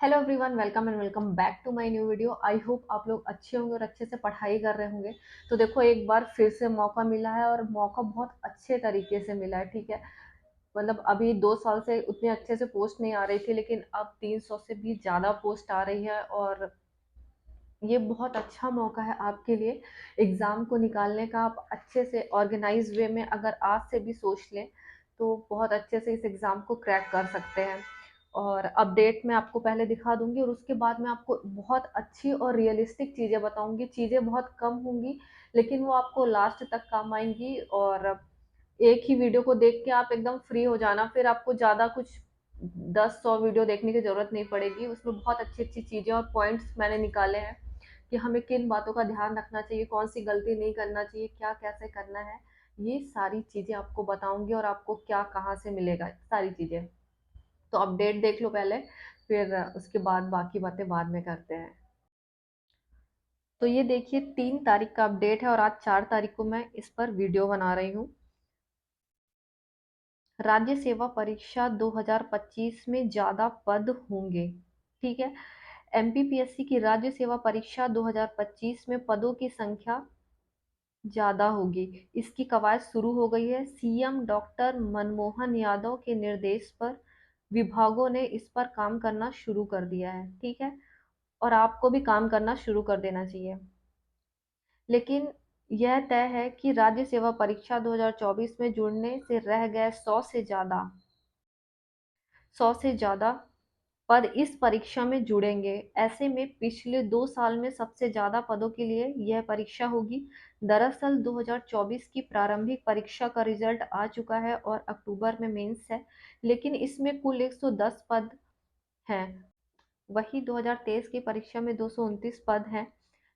Hello everyone, welcome and welcome back to my new video. I hope आप लोग अच्छे होंगे और अच्छे से पढ़ाई कर रहे होंगे। तो देखो, एक बार फिर से मौका मिला है और मौका बहुत अच्छे तरीके से मिला है। ठीक है, मतलब अभी 2 साल से उतने अच्छे से पोस्ट नहीं आ रही थी, लेकिन अब 300 से भी ज़्यादा पोस्ट आ रही है। और ये बहुत अच्छा मौका है आपके लिए एग्ज़ाम को निकालने का। आप अच्छे से ऑर्गेनाइज वे में अगर आज से भी सोच लें तो बहुत अच्छे से इस एग्ज़ाम को क्रैक कर सकते हैं। और अपडेट मैं आपको पहले दिखा दूंगी और उसके बाद मैं आपको बहुत अच्छी और रियलिस्टिक चीज़ें बताऊंगी। चीज़ें बहुत कम होंगी लेकिन वो आपको लास्ट तक काम आएंगी। और एक ही वीडियो को देख के आप एकदम फ्री हो जाना, फिर आपको ज़्यादा कुछ 10-100 वीडियो देखने की ज़रूरत नहीं पड़ेगी। उसमें बहुत अच्छी अच्छी चीज़ें और पॉइंट्स मैंने निकाले हैं कि हमें किन बातों का ध्यान रखना चाहिए, कौन सी गलती नहीं करना चाहिए, क्या कैसे करना है। ये सारी चीज़ें आपको बताऊंगी और आपको क्या कहाँ से मिलेगा सारी चीज़ें। तो अपडेट देख लो पहले, फिर उसके बाद बाकी बातें बाद में करते हैं। तो ये देखिए, 3 तारीख का अपडेट है और आज 4 तारीख को मैं इस पर वीडियो बना रही हूँ। राज्य सेवा परीक्षा 2025 में ज्यादा पद होंगे। ठीक है, एमपीपीएससी की राज्य सेवा परीक्षा 2025 में पदों की संख्या ज्यादा होगी। इसकी कवायद शुरू हो गई है। सीएम डॉक्टर मनमोहन यादव के निर्देश पर विभागों ने इस पर काम करना शुरू कर दिया है। ठीक है, और आपको भी काम करना शुरू कर देना चाहिए। लेकिन यह तय है कि राज्य सेवा परीक्षा 2024 में जुड़ने से रह गए 100 से ज्यादा पद इस परीक्षा में जुड़ेंगे। ऐसे में पिछले 2 साल में सबसे ज्यादा पदों के लिए यह परीक्षा होगी। दरअसल 2024 की प्रारंभिक परीक्षा का रिजल्ट आ चुका है और अक्टूबर में मेंस है, लेकिन इसमें कुल 110 पद हैं। वही 2023 की परीक्षा में 229 पद हैं।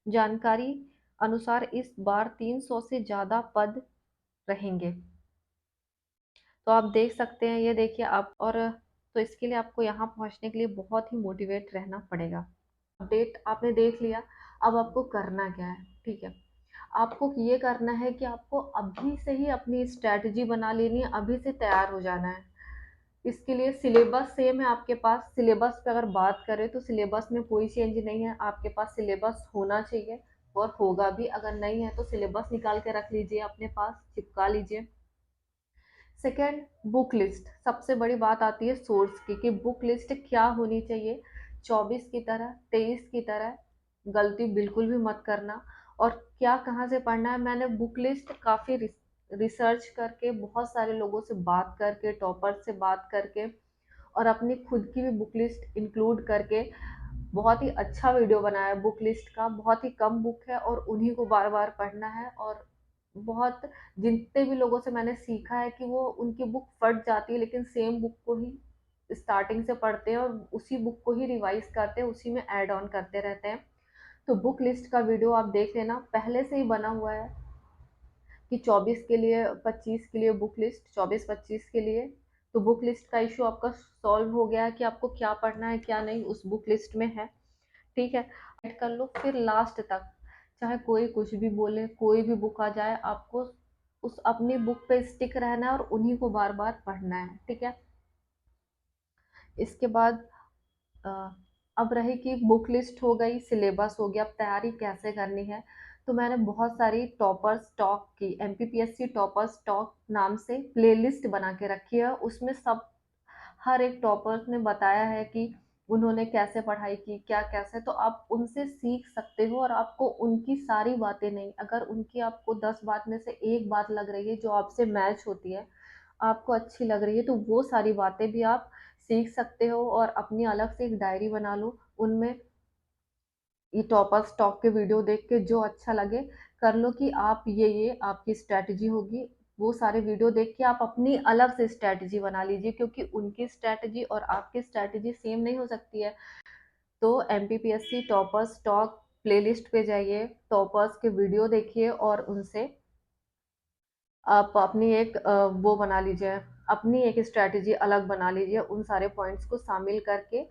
जानकारी अनुसार इस बार 300 से ज्यादा पद रहेंगे। तो आप देख सकते हैं, ये देखिए आप। और तो इसके लिए आपको यहाँ पहुँचने के लिए बहुत ही मोटिवेट रहना पड़ेगा। अपडेट आपने देख लिया, अब आपको करना क्या है। ठीक है, आपको ये करना है कि आपको अभी से ही अपनी स्ट्रैटेजी बना लेनी है, अभी से तैयार हो जाना है। इसके लिए सिलेबस सेम है आपके पास। सिलेबस पे अगर बात करें तो सिलेबस में कोई चेंज नहीं है। आपके पास सिलेबस होना चाहिए और होगा भी। अगर नहीं है तो सिलेबस निकाल के रख लीजिए, अपने पास चिपका लीजिए। Second, book list. सबसे बड़ी बात आती है सोर्स की कि बुक लिस्ट क्या होनी चाहिए। 24 की तरह, 23 की तरह गलती बिल्कुल भी मत करना। और क्या कहाँ से पढ़ना है, मैंने बुक लिस्ट काफ़ी रिसर्च करके, बहुत सारे लोगों से बात करके, टॉपर से बात करके और अपनी खुद की भी बुक लिस्ट इंक्लूड करके बहुत ही अच्छा वीडियो बनाया है बुक लिस्ट का। बहुत ही कम बुक है और उन्हीं को बार बार पढ़ना है। और बहुत जितने भी लोगों से मैंने सीखा है कि वो उनकी बुक फट जाती है लेकिन सेम बुक को ही स्टार्टिंग से पढ़ते हैं और उसी बुक को ही रिवाइज करते हैं, उसी में ऐड ऑन करते रहते हैं। तो बुक लिस्ट का वीडियो आप देख लेना, पहले से ही बना हुआ है कि 24 के लिए, 25 के लिए बुक लिस्ट, 24-25 के लिए। तो बुक लिस्ट का इशू आपका सॉल्व हो गया है कि आपको क्या पढ़ना है क्या नहीं उस बुक लिस्ट में है। ठीक है, ऐड कर लो। फिर लास्ट तक चाहे कोई कुछ भी बोले, कोई भी बुक आ जाए, आपको उस अपनी बुक पे स्टिक रहना है और उन्हीं को बार बार पढ़ना है। ठीक है, इसके बाद अ, अब रही कि बुक लिस्ट हो गई, सिलेबस हो गया, अब तैयारी कैसे करनी है। तो मैंने बहुत सारी टॉपर्स टॉक की, एमपीपीएससी टॉपर्स टॉक नाम से प्लेलिस्ट बना के रखी है। उसमें सब, हर एक टॉपर्स ने बताया है कि उन्होंने कैसे पढ़ाई की, क्या कैसे। तो आप उनसे सीख सकते हो और आपको उनकी सारी बातें नहीं, अगर उनकी आपको 10 बात में से एक बात लग रही है जो आपसे मैच होती है, आपको अच्छी लग रही है, तो वो सारी बातें भी आप सीख सकते हो और अपनी अलग से एक डायरी बना लो। उनमें ये टॉपर स्टॉक के वीडियो देख के जो अच्छा लगे कर लो कि आप ये आपकी स्ट्रैटेजी होगी। वो सारे वीडियो देख के आप अपनी अलग से स्ट्रैटेजी बना लीजिए, क्योंकि उनकी स्ट्रैटेजी और आपकी स्ट्रैटेजी सेम नहीं हो सकती है। तो एमपीपीएससी टॉपर्स टॉक प्लेलिस्ट पे जाइए, टॉपर्स के वीडियो देखिए और उनसे आप अपनी एक वो बना लीजिए, अपनी एक स्ट्रैटेजी अलग बना लीजिए उन सारे पॉइंट्स को शामिल करके।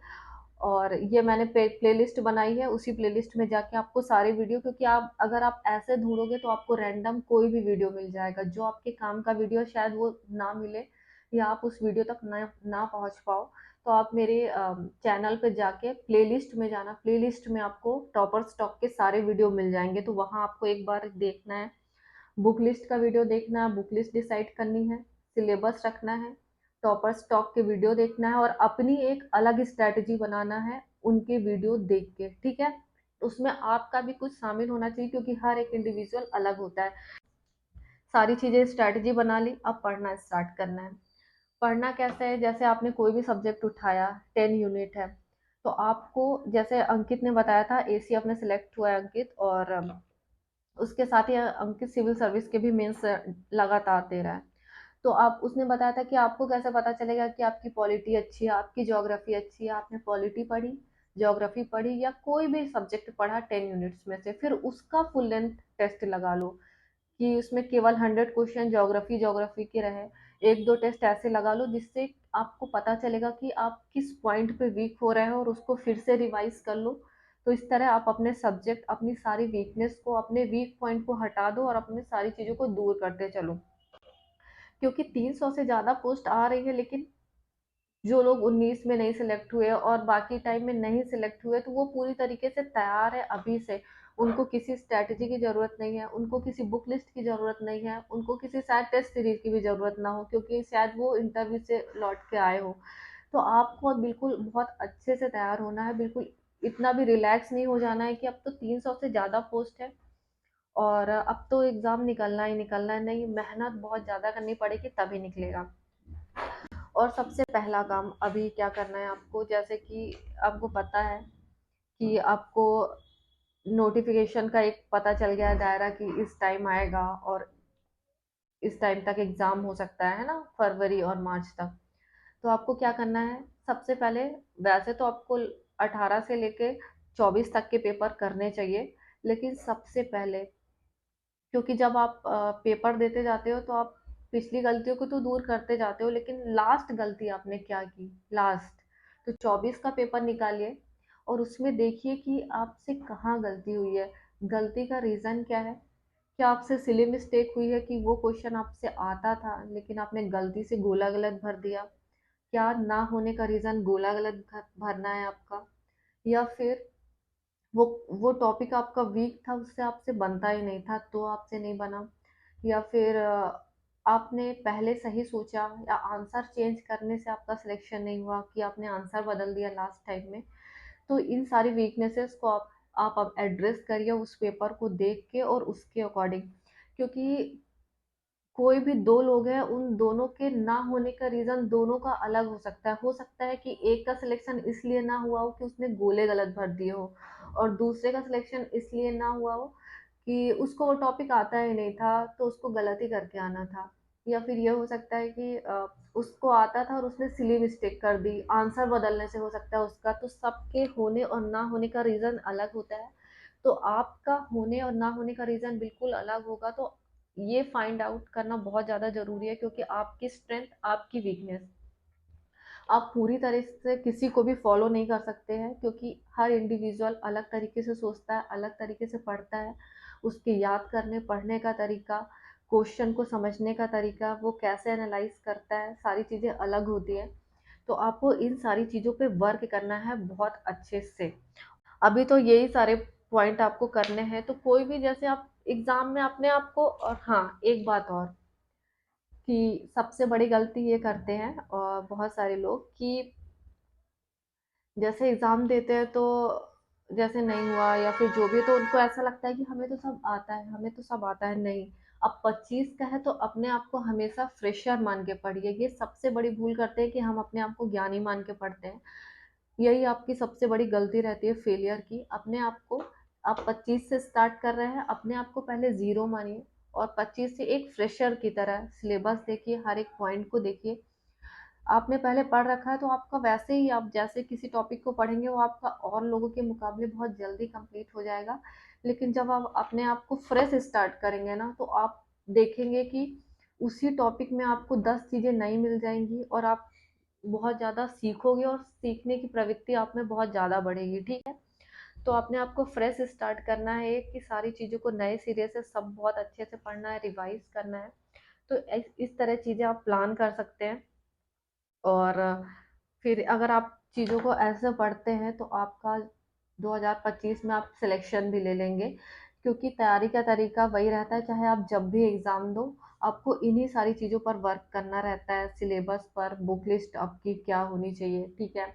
और ये मैंने प्लेलिस्ट बनाई है, उसी प्लेलिस्ट में जाके आपको सारे वीडियो, क्योंकि आप अगर आप ऐसे ढूंढोगे तो आपको रैंडम कोई भी वीडियो मिल जाएगा, जो आपके काम का वीडियो शायद वो ना मिले या आप उस वीडियो तक ना ना पहुंच पाओ। तो आप मेरे चैनल पे जाके प्लेलिस्ट में जाना, प्लेलिस्ट में आपको टॉपर स्टॉक के सारे वीडियो मिल जाएंगे, तो वहाँ आपको एक बार देखना है, बुक लिस्ट का वीडियो देखना है, बुक लिस्ट डिसाइड करनी है, सिलेबस रखना है, टॉपर स्टॉक के वीडियो देखना है और अपनी एक अलग स्ट्रैटेजी बनाना है उनके वीडियो देख के, ठीक है। उसमें आपका भी कुछ शामिल होना चाहिए क्योंकि हर एक इंडिविजुअल अलग होता है। सारी चीजें स्ट्रैटेजी बना ली, अब पढ़ना स्टार्ट करना है। पढ़ना कैसे है, जैसे आपने कोई भी सब्जेक्ट उठाया, 10 यूनिट है, तो आपको, जैसे अंकित ने बताया था, एसी अपने सिलेक्ट हुआ है अंकित, और उसके साथ ही अंकित सिविल सर्विस के भी मेंस लगातार दे रहा है। तो आप, उसने बताया था कि आपको कैसे पता चलेगा कि आपकी पॉलिटी अच्छी है, आपकी ज्योग्राफी अच्छी है, आपने पॉलिटी पढ़ी, ज्योग्राफी पढ़ी या कोई भी सब्जेक्ट पढ़ा 10 यूनिट्स में से, फिर उसका फुल लेंथ टेस्ट लगा लो कि उसमें केवल 100 क्वेश्चन ज्योग्राफी ज्योग्राफी के रहे। एक दो टेस्ट ऐसे लगा लो जिससे आपको पता चलेगा कि आप किस पॉइंट पे वीक हो रहे हो और उसको फिर से रिवाइज कर लो। तो इस तरह आप अपने सब्जेक्ट, अपनी सारी वीकनेस को, अपने वीक पॉइंट को हटा दो और अपनी सारी चीज़ों को दूर करते चलो। क्योंकि 300 से ज़्यादा पोस्ट आ रही है, लेकिन जो लोग 19 में नहीं सिलेक्ट हुए और बाकी टाइम में नहीं सिलेक्ट हुए, तो वो पूरी तरीके से तैयार है अभी से। उनको किसी स्ट्रैटेजी की ज़रूरत नहीं है, उनको किसी बुक लिस्ट की ज़रूरत नहीं है, उनको किसी शायद टेस्ट सीरीज की भी ज़रूरत ना हो क्योंकि शायद वो इंटरव्यू से लौट के आए हो। तो आपको अब बिल्कुल बहुत अच्छे से तैयार होना है, बिल्कुल इतना भी रिलैक्स नहीं हो जाना है कि अब तो 300 से ज़्यादा पोस्ट है और अब तो एग्ज़ाम निकलना ही निकलना है। नहीं, मेहनत बहुत ज़्यादा करनी पड़ेगी तभी निकलेगा। और सबसे पहला काम अभी क्या करना है आपको, जैसे कि आपको पता है कि आपको नोटिफिकेशन का एक पता चल गया है दायरा कि इस टाइम आएगा और इस टाइम तक एग्ज़ाम हो सकता है ना, फरवरी और मार्च तक। तो आपको क्या करना है, सबसे पहले, वैसे तो आपको 18 से लेके 24 तक के पेपर करने चाहिए, लेकिन सबसे पहले, क्योंकि जब आप पेपर देते जाते हो तो आप पिछली गलतियों को तो दूर करते जाते हो, लेकिन लास्ट गलती आपने क्या की, लास्ट, तो 24 का पेपर निकालिए और उसमें देखिए कि आपसे कहाँ गलती हुई है, गलती का रीज़न क्या है। क्या आपसे सिली मिस्टेक हुई है कि वो क्वेश्चन आपसे आता था लेकिन आपने गलती से गोला गलत भर दिया? क्या ना होने का रीज़न गोला गलत भरना है आपका, या फिर वो वो टॉपिक आपका वीक था, उससे आपसे बनता ही नहीं था तो आपसे नहीं बना, या फिर आपने पहले सही सोचा या आंसर चेंज करने से आपका सिलेक्शन नहीं हुआ कि आपने आंसर बदल दिया लास्ट टाइम में। तो इन सारी वीकनेसेस को आप अब एड्रेस करिए उस पेपर को देख के और उसके अकॉर्डिंग, क्योंकि कोई भी दो लोग हैं, उन दोनों के ना होने का रीज़न दोनों का अलग हो सकता है। हो सकता है कि एक का सिलेक्शन इसलिए ना हुआ हो कि उसने गोले गलत भर दिए हो और दूसरे का सिलेक्शन इसलिए ना हुआ हो कि उसको वो टॉपिक आता ही नहीं था, तो उसको गलत ही करके आना था। या फिर ये हो सकता है कि उसको आता था और उसने सिली मिस्टेक कर दी, आंसर बदलने से हो सकता है उसका। तो सबके होने और ना होने का रीज़न अलग होता है। तो आपका होने और ना होने का रीज़न बिल्कुल अलग होगा, तो ये फाइंड आउट करना बहुत ज़्यादा ज़रूरी है क्योंकि आपकी स्ट्रेंथ, आपकी वीकनेस, आप पूरी तरह से किसी को भी फॉलो नहीं कर सकते हैं क्योंकि हर इंडिविजुअल अलग तरीके से सोचता है, अलग तरीके से पढ़ता है। उसके याद करने पढ़ने का तरीका, क्वेश्चन को समझने का तरीका, वो कैसे एनालाइज करता है, सारी चीज़ें अलग होती हैं। तो आपको इन सारी चीज़ों पे वर्क करना है बहुत अच्छे से। अभी तो यही सारे पॉइंट आपको करने हैं, तो कोई भी, जैसे आप एग्जाम में अपने आप को, और हाँ एक बात और, कि सबसे बड़ी गलती ये करते हैं और बहुत सारे लोग कि जैसे एग्जाम देते हैं तो जैसे नहीं हुआ या फिर जो भी, तो उनको ऐसा लगता है कि हमें तो सब आता है, हमें तो सब आता है। नहीं, अब 25 का है तो अपने आप को हमेशा फ्रेशर मान के पढ़िए। ये सबसे बड़ी भूल करते हैं कि हम अपने आप को ज्ञानी मान के पढ़ते हैं। यही आपकी सबसे बड़ी गलती रहती है फेलियर की। अपने आप को, आप 25 से स्टार्ट कर रहे हैं, अपने आप को पहले ज़ीरो मानिए और 25 से एक फ्रेशर की तरह सिलेबस देखिए, हर एक पॉइंट को देखिए। आपने पहले पढ़ रखा है तो आपका वैसे ही, आप जैसे किसी टॉपिक को पढ़ेंगे वो आपका और लोगों के मुकाबले बहुत जल्दी कंप्लीट हो जाएगा। लेकिन जब आप अपने आप को फ्रेश स्टार्ट करेंगे ना, तो आप देखेंगे कि उसी टॉपिक में आपको 10 चीज़ें नई मिल जाएंगी और आप बहुत ज़्यादा सीखोगे और सीखने की प्रवृत्ति आप में बहुत ज़्यादा बढ़ेगी, ठीक है। तो अपने आप को फ्रेश स्टार्ट करना है कि सारी चीज़ों को नए सिरे से सब बहुत अच्छे से पढ़ना है, रिवाइज करना है। तो इस तरह चीज़ें आप प्लान कर सकते हैं और फिर अगर आप चीज़ों को ऐसे पढ़ते हैं तो आपका 2025 में आप सिलेक्शन भी ले लेंगे, क्योंकि तैयारी का तरीका वही रहता है, चाहे आप जब भी एग्ज़ाम दो, आपको इन्हीं सारी चीज़ों पर वर्क करना रहता है, सिलेबस पर, बुक लिस्ट आपकी क्या होनी चाहिए, ठीक है?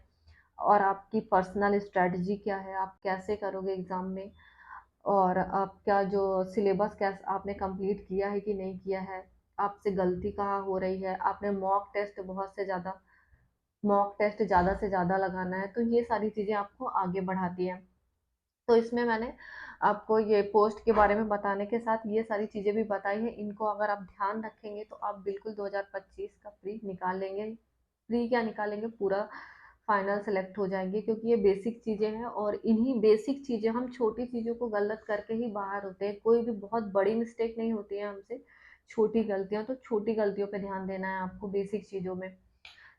और आपकी पर्सनल स्ट्रैटेजी क्या है, आप कैसे करोगे एग्ज़ाम में, और आपका जो सिलेबस कैस आपने कंप्लीट किया है कि नहीं किया है, आपसे गलती कहाँ हो रही है, आपने मॉक टेस्ट ज़्यादा से ज़्यादा लगाना है, तो ये सारी चीज़ें आपको आगे बढ़ाती हैं। तो इसमें मैंने आपको ये पोस्ट के बारे में बताने के साथ ये सारी चीज़ें भी बताई हैं, इनको अगर आप ध्यान रखेंगे तो आप बिल्कुल 2025 का प्री निकाल लेंगे। प्री क्या निकालेंगे, पूरा फाइनल सेलेक्ट हो जाएंगे, क्योंकि ये बेसिक चीज़ें हैं और इन्हीं बेसिक चीज़ें, हम छोटी चीज़ों को गलत करके ही बाहर होते हैं, कोई भी बहुत बड़ी मिस्टेक नहीं होती है हमसे, छोटी गलतियां, तो छोटी गलतियों पे ध्यान देना है आपको बेसिक चीज़ों में।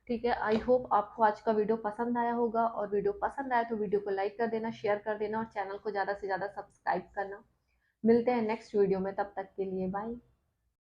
ठीक है, आई होप आपको आज का वीडियो पसंद आया होगा, और वीडियो पसंद आया तो वीडियो को लाइक कर देना, शेयर कर देना और चैनल को ज़्यादा से ज़्यादा सब्सक्राइब करना। मिलते हैं नेक्स्ट वीडियो में, तब तक के लिए बाय।